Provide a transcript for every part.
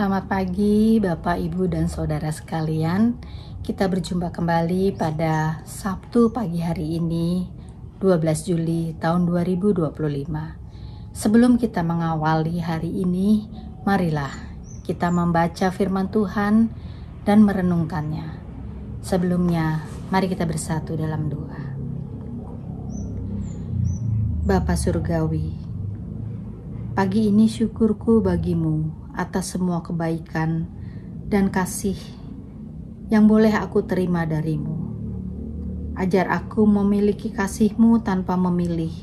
Selamat pagi Bapak, Ibu, dan Saudara sekalian. Kita berjumpa kembali pada Sabtu pagi hari ini, 12 Juli tahun 2025. Sebelum kita mengawali hari ini, marilah kita membaca firman Tuhan dan merenungkannya. Sebelumnya, mari kita bersatu dalam doa. Bapa Surgawi, pagi ini syukurku bagimu atas semua kebaikan dan kasih yang boleh aku terima darimu. Ajar aku memiliki kasih-Mu tanpa memilih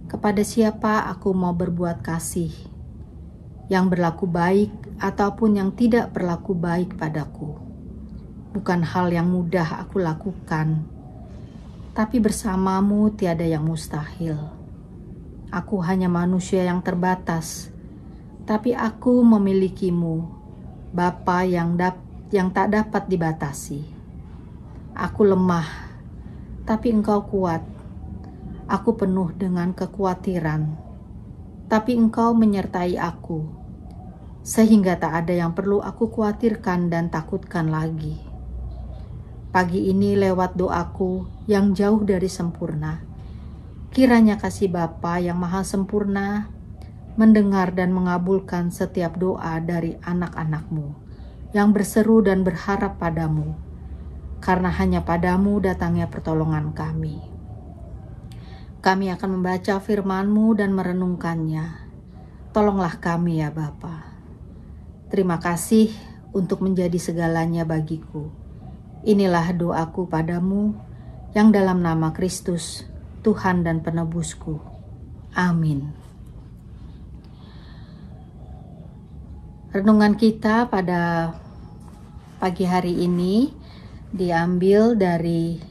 kepada siapa aku mau berbuat kasih, yang berlaku baik ataupun yang tidak berlaku baik padaku. Bukan hal yang mudah aku lakukan, tapi bersama-Mu tiada yang mustahil. Aku hanya manusia yang terbatas, tapi aku memilikimu, Bapa yang tak dapat dibatasi. Aku lemah, tapi Engkau kuat. Aku penuh dengan kekhawatiran, tapi Engkau menyertai aku, sehingga tak ada yang perlu aku khawatirkan dan takutkan lagi. Pagi ini lewat doaku yang jauh dari sempurna, kiranya kasih Bapa yang maha sempurna mendengar dan mengabulkan setiap doa dari anak-anak-Mu yang berseru dan berharap padamu, karena hanya padamu datangnya pertolongan kami. Kami akan membaca firman-Mu dan merenungkannya. Tolonglah kami ya Bapa. Terima kasih untuk menjadi segalanya bagiku. Inilah doaku padamu yang dalam nama Kristus, Tuhan dan penebusku. Amin. Renungan kita pada pagi hari ini diambil dari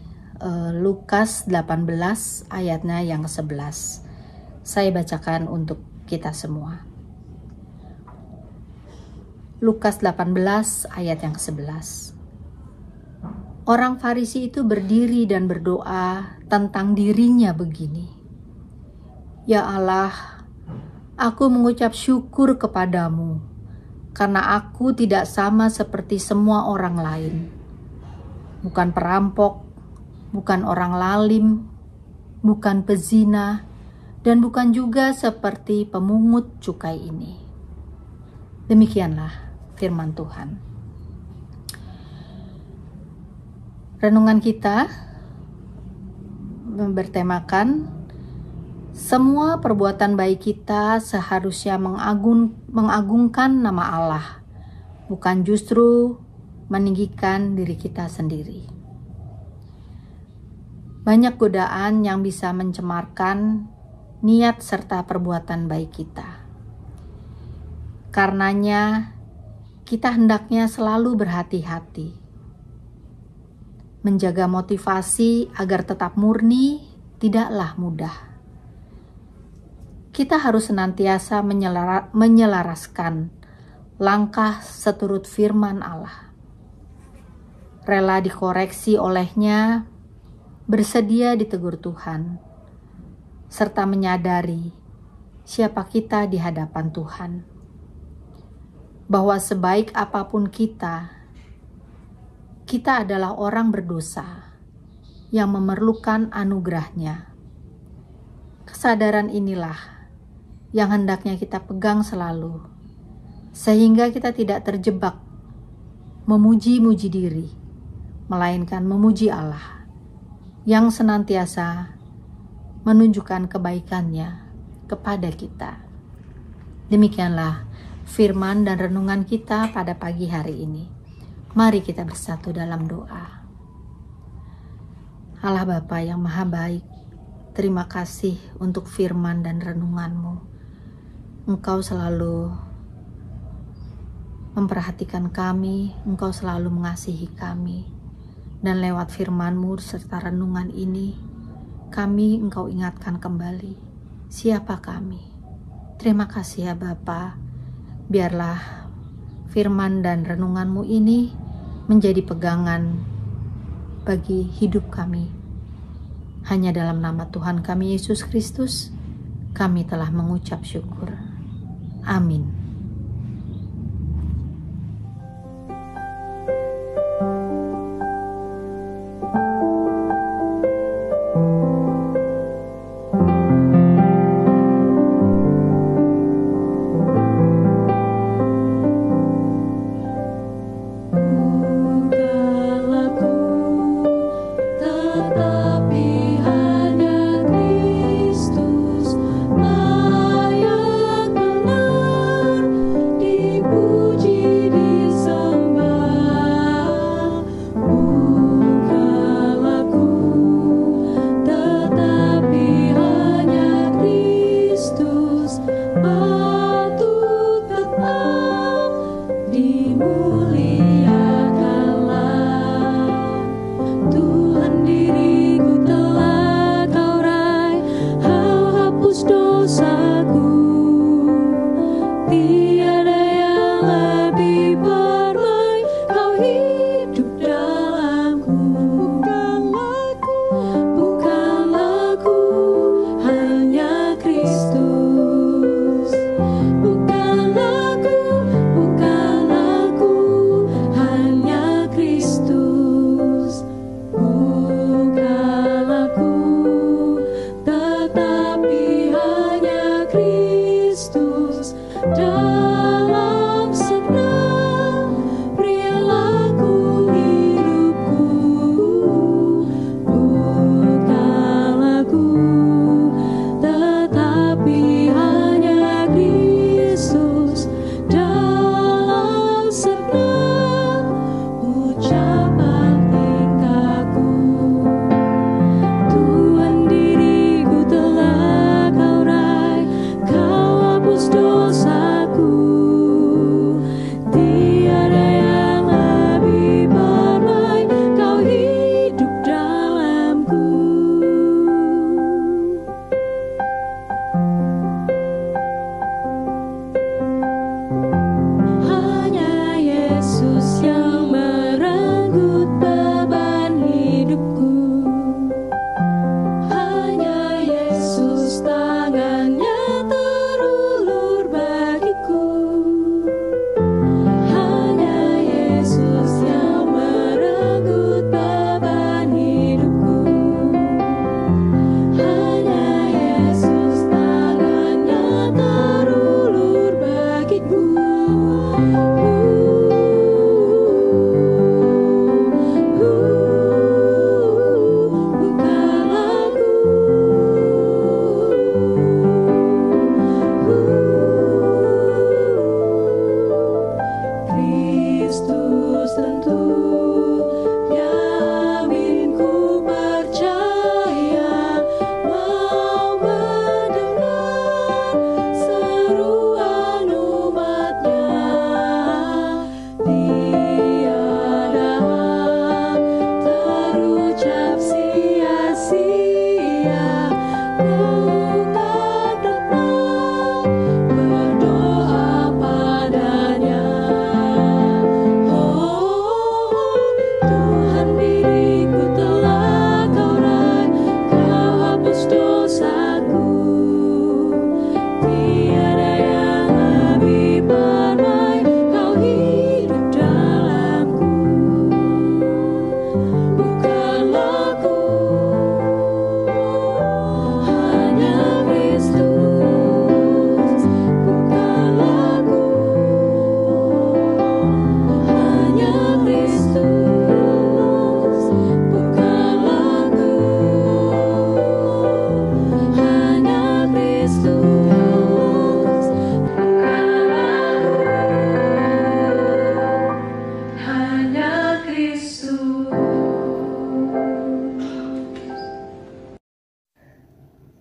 Lukas 18 ayatnya yang ke-11. Saya bacakan untuk kita semua. Lukas 18 ayat yang ke-11. Orang Farisi itu berdiri dan berdoa tentang dirinya begini. Ya Allah, aku mengucap syukur kepadamu, karena aku tidak sama seperti semua orang lain. Bukan perampok, bukan orang lalim, bukan pezina, dan bukan juga seperti pemungut cukai ini. Demikianlah firman Tuhan. Renungan kita bertemakan semua perbuatan baik kita seharusnya mengagungkan nama Allah, bukan justru meninggikan diri kita sendiri. Banyak godaan yang bisa mencemarkan niat serta perbuatan baik kita. Karenanya, kita hendaknya selalu berhati-hati. Menjaga motivasi agar tetap murni tidaklah mudah. Kita harus senantiasa menyelaraskan langkah seturut firman Allah. Rela dikoreksi olehnya, bersedia ditegur Tuhan, serta menyadari siapa kita di hadapan Tuhan. Bahwa sebaik apapun kita adalah orang berdosa yang memerlukan anugerah-Nya. Kesadaran inilah yang hendaknya kita pegang selalu, sehingga kita tidak terjebak memuji-muji diri, melainkan memuji Allah yang senantiasa menunjukkan kebaikan-Nya kepada kita. Demikianlah firman dan renungan kita pada pagi hari ini. Mari kita bersatu dalam doa. Allah Bapa yang maha baik, terima kasih untuk firman dan renungan-Mu. Engkau selalu memperhatikan kami, Engkau selalu mengasihi kami. Dan lewat firman-Mu serta renungan ini, kami Engkau ingatkan kembali siapa kami. Terima kasih ya Bapa. Biarlah firman dan renungan-Mu ini menjadi pegangan bagi hidup kami. Hanya dalam nama Tuhan kami Yesus Kristus, kami telah mengucap syukur. Amin.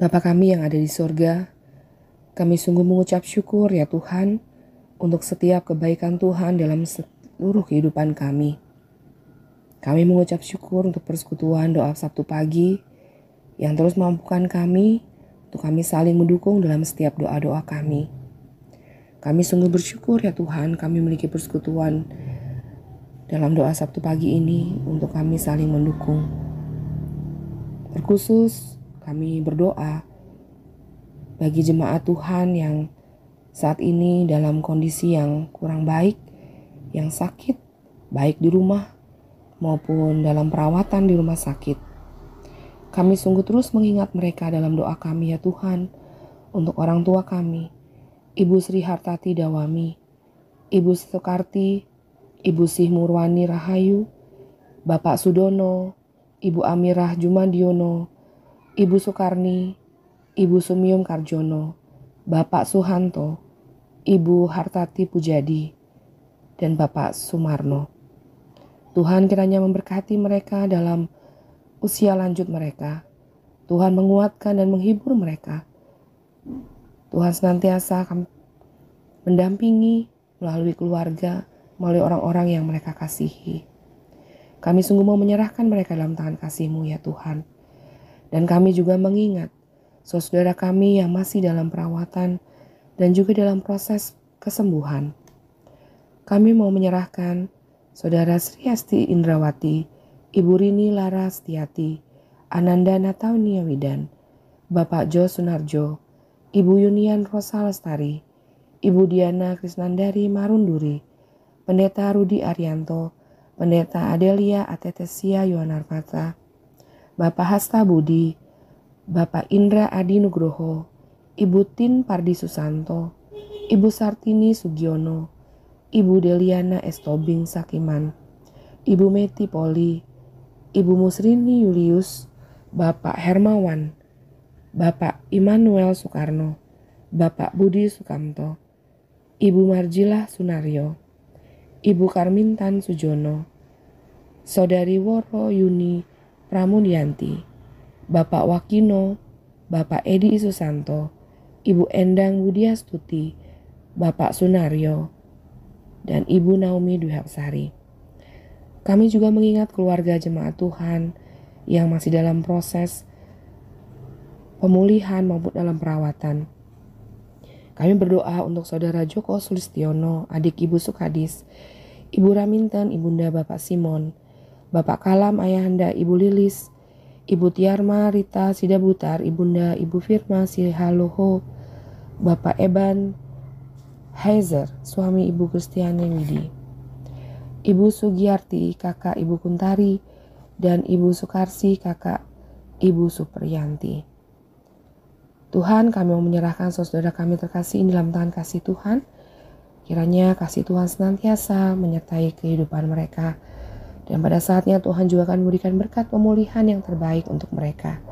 Bapa kami yang ada di sorga, kami sungguh mengucap syukur ya Tuhan untuk setiap kebaikan Tuhan dalam seluruh kehidupan kami. Kami mengucap syukur untuk persekutuan doa Sabtu pagi yang terus mampukan kami untuk kami saling mendukung dalam setiap doa-doa kami. Kami sungguh bersyukur ya Tuhan kami memiliki persekutuan dalam doa Sabtu pagi ini untuk kami saling mendukung. Terkhusus kami berdoa bagi jemaat Tuhan yang saat ini dalam kondisi yang kurang baik, yang sakit, baik di rumah maupun dalam perawatan di rumah sakit. Kami sungguh terus mengingat mereka dalam doa kami ya Tuhan, untuk orang tua kami, Ibu Sri Hartati Dawami, Ibu Soekarti, Ibu Sih Murwani Rahayu, Bapak Sudono, Ibu Amirah Jumadiono, Ibu Sukarni, Ibu Sumium Karjono, Bapak Suhanto, Ibu Hartati Pujadi, dan Bapak Sumarno. Tuhan kiranya memberkati mereka dalam usia lanjut mereka. Tuhan menguatkan dan menghibur mereka. Tuhan senantiasa akan mendampingi melalui keluarga, melalui orang-orang yang mereka kasihi. Kami sungguh mau menyerahkan mereka dalam tangan kasih-Mu ya Tuhan. Dan kami juga mengingat saudara kami yang masih dalam perawatan dan juga dalam proses kesembuhan. Kami mau menyerahkan Saudara Sri Asti Indrawati, Ibu Rini Lara Setiati, Ananda Nataunia Widan, Bapak Jo Sunarjo, Ibu Yunian Rosa Lestari, Ibu Diana Krisnandari Marunduri, Pendeta Rudi Arianto, Pendeta Adelia Atetesia Yohanarmata, Bapak Hasta Budi, Bapak Indra Adi Nugroho, Ibu Tin Pardi Susanto, Ibu Sartini Sugiono, Ibu Deliana Estobing Sakiman, Ibu Meti Poli, Ibu Musrini Julius, Bapak Hermawan, Bapak Immanuel Soekarno, Bapak Budi Sukamto, Ibu Marjilah Sunario, Ibu Karmintan Sujono, Saudari Woro Yuni Pramudianti, Bapak Wakino, Bapak Edi Susanto, Ibu Endang Budiastuti, Bapak Sunario, dan Ibu Naomi Dwi Hapsari. Kami juga mengingat keluarga jemaat Tuhan yang masih dalam proses pemulihan maupun dalam perawatan. Kami berdoa untuk Saudara Joko Sulistiono, adik Ibu Sukadis, Ibu Raminten, Ibunda Bapak Simon, Bapak Kalam, Ayahanda Ibu Lilis, Ibu Tiarma Rita Sidabutar, Ibunda Ibu Firma Sihaloho, Bapak Eban Heiser, suami Ibu Kristiani Widi, Ibu Sugiyarti, kakak Ibu Kuntari, dan Ibu Sukarsi, kakak Ibu Supriyanti. Tuhan, kami mau menyerahkan saudara kami terkasih dalam tangan kasih Tuhan. Kiranya kasih Tuhan senantiasa menyertai kehidupan mereka. Dan pada saatnya Tuhan juga akan memberikan berkat pemulihan yang terbaik untuk mereka.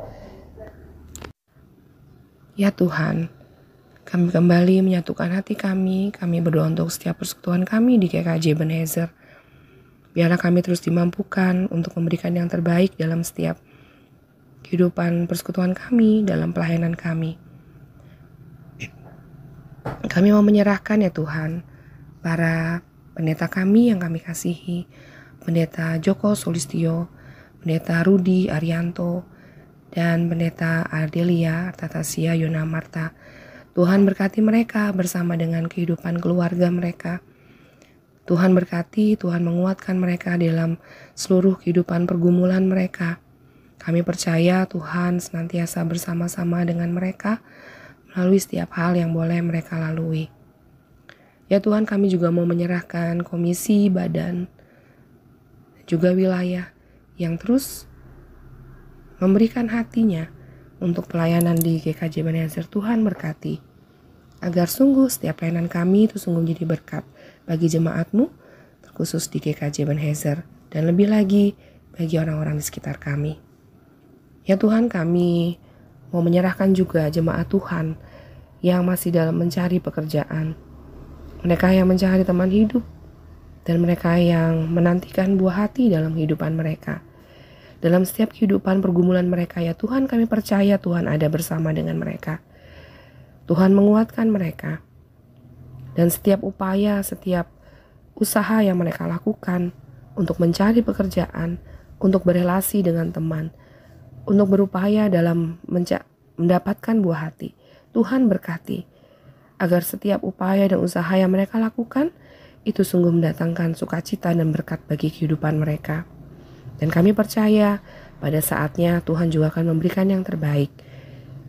Ya Tuhan, kami kembali menyatukan hati kami berdoa untuk setiap persekutuan kami di GKJ Ebenezer. Biarlah kami terus dimampukan untuk memberikan yang terbaik dalam setiap kehidupan persekutuan kami, dalam pelayanan kami. Kami mau menyerahkan ya Tuhan, para pendeta kami yang kami kasihi, Pendeta Joko Sulistyo, Pendeta Rudi Arianto, dan Pendeta Adelia Tatasia Yona Marta. Tuhan berkati mereka bersama dengan kehidupan keluarga mereka. Tuhan berkati, Tuhan menguatkan mereka dalam seluruh kehidupan pergumulan mereka. Kami percaya Tuhan senantiasa bersama-sama dengan mereka melalui setiap hal yang boleh mereka lalui. Ya Tuhan, kami juga mau menyerahkan komisi, badan, juga wilayah yang terus memberikan hatinya untuk pelayanan di GKJ Ebenezer. Tuhan berkati, agar sungguh setiap pelayanan kami itu sungguh menjadi berkat bagi jemaat-Mu, terkhusus di GKJ Ebenezer, dan lebih lagi bagi orang-orang di sekitar kami. Ya Tuhan, kami mau menyerahkan juga jemaat Tuhan yang masih dalam mencari pekerjaan, mereka yang mencari teman hidup, dan mereka yang menantikan buah hati dalam kehidupan mereka. Dalam setiap kehidupan pergumulan mereka, ya Tuhan, kami percaya Tuhan ada bersama dengan mereka. Tuhan menguatkan mereka. Dan setiap upaya, setiap usaha yang mereka lakukan untuk mencari pekerjaan, untuk berelasi dengan teman, untuk berupaya dalam mendapatkan buah hati, Tuhan berkati, agar setiap upaya dan usaha yang mereka lakukan itu sungguh mendatangkan sukacita dan berkat bagi kehidupan mereka. Dan kami percaya pada saatnya Tuhan juga akan memberikan yang terbaik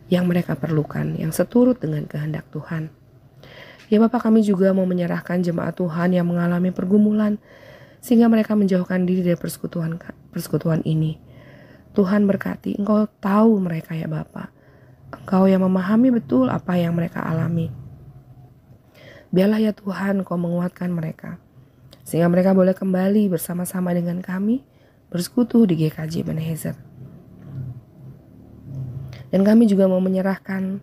yang mereka perlukan, yang seturut dengan kehendak Tuhan. Ya Bapak, kami juga mau menyerahkan jemaat Tuhan yang mengalami pergumulan sehingga mereka menjauhkan diri dari persekutuan ini. Tuhan berkati, Engkau tahu mereka ya Bapak. Engkau yang memahami betul apa yang mereka alami. Biarlah ya Tuhan Engkau menguatkan mereka, sehingga mereka boleh kembali bersama-sama dengan kami bersekutu di GKJ Ebenezer. Dan kami juga mau menyerahkan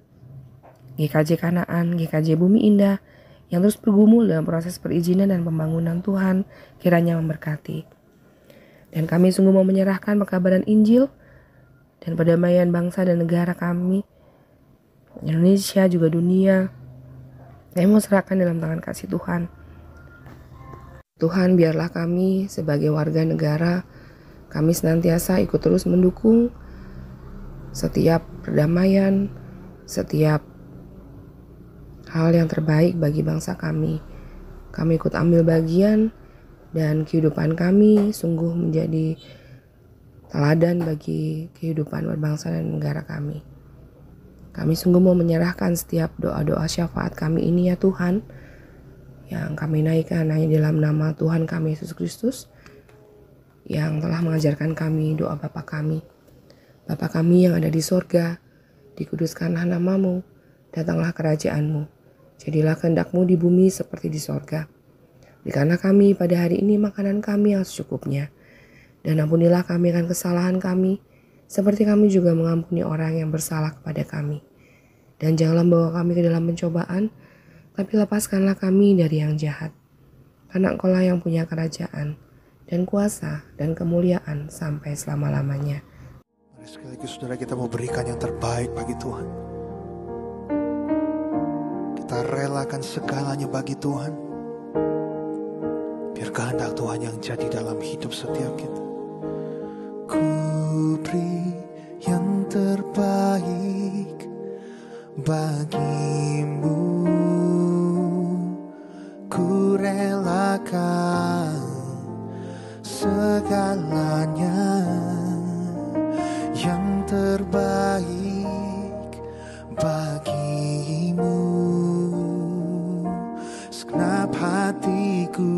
GKJ Kanaan, GKJ Bumi Indah yang terus bergumul dalam proses perizinan dan pembangunan. Tuhan kiranya memberkati. Dan kami sungguh mau menyerahkan pekabaran Injil dan perdamaian bangsa dan negara kami, Indonesia juga dunia. Kami mau serahkan dalam tangan kasih Tuhan. Tuhan, biarlah kami sebagai warga negara, kami senantiasa ikut terus mendukung setiap perdamaian, setiap hal yang terbaik bagi bangsa kami. Kami ikut ambil bagian dan kehidupan kami sungguh menjadi teladan bagi kehidupan berbangsa dan negara kami. Kami sungguh mau menyerahkan setiap doa-doa syafaat kami ini ya Tuhan, yang kami naikkan hanya dalam nama Tuhan kami Yesus Kristus, yang telah mengajarkan kami doa Bapa kami. Bapa kami yang ada di sorga, dikuduskanlah namamu, datanglah kerajaan-Mu, jadilah kehendak-Mu di bumi seperti di sorga. Berikanlah kami pada hari ini makanan kami yang secukupnya, dan ampunilah kami akan kesalahan kami, seperti kami juga mengampuni orang yang bersalah kepada kami. Dan janganlah membawa kami ke dalam pencobaan, tapi lepaskanlah kami dari yang jahat. Karena Engkau-lah yang punya kerajaan, dan kuasa, dan kemuliaan sampai selama-lamanya. Mari sekali lagi saudara, kita mau berikan yang terbaik bagi Tuhan. Kita relakan segalanya bagi Tuhan. Biar kehendak Tuhan yang jadi dalam hidup setiap kita. Ku beri yang terbaik bagimu, ku relakan segalanya. Yang terbaik bagimu, segenap hatiku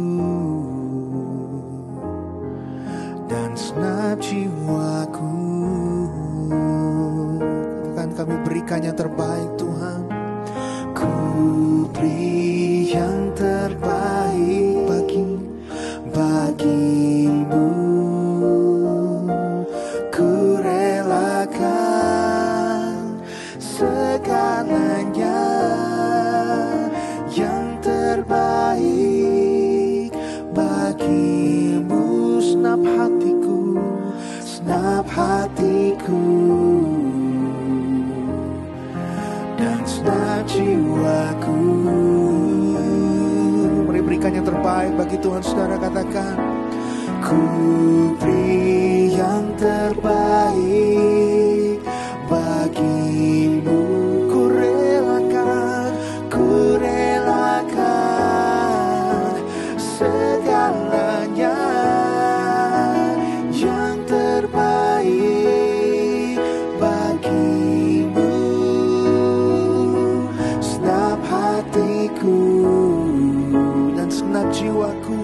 dan segenap jiwaku. Katakan, kami berikan yang terbaik Tuhan. Ku beri yang terbaik bagimu, ku relakan segalanya. Yang terbaik bagimu, senap hatiku dan senap jiwaku. Mari berikan yang terbaik bagi Tuhan, saudara. Katakan, ku beri yang terbaik bagimu, ku relakan segalanya. Yang terbaik bagimu, senap hatiku dan senap jiwaku,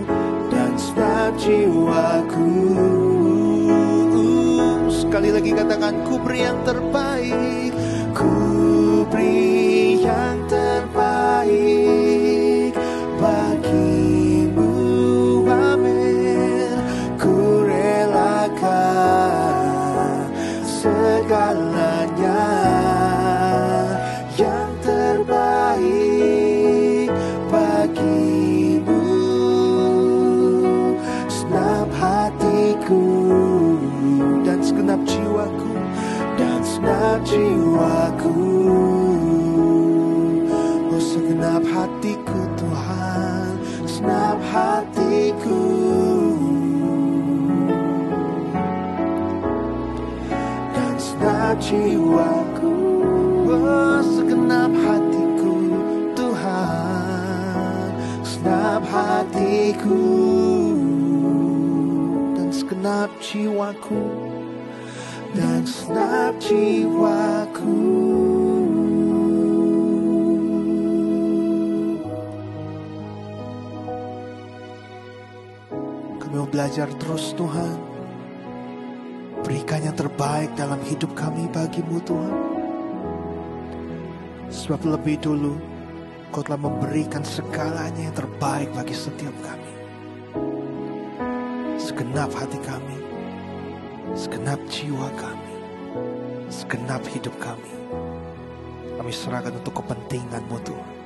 Sekali lagi katakan, ku beri yang terbaik, ku beri yang terbaik bagimu, amin. Ku relakan segalanya. Yang terbaik bagimu, senap hatiku dan segenap jiwaku, oh segenap hatiku Tuhan, segenap hatiku dan segenap jiwaku, oh segenap hatiku Tuhan, segenap hatiku dan segenap jiwaku, dan segenap jiwaku. Kami mau belajar terus Tuhan, berikan yang terbaik dalam hidup kami bagimu Tuhan. Sebab lebih dulu Kau telah memberikan segalanya yang terbaik bagi setiap kami. Segenap hati kami, segenap jiwa kami, segenap hidup kami serahkan untuk kepentingan-Mu Tuhan.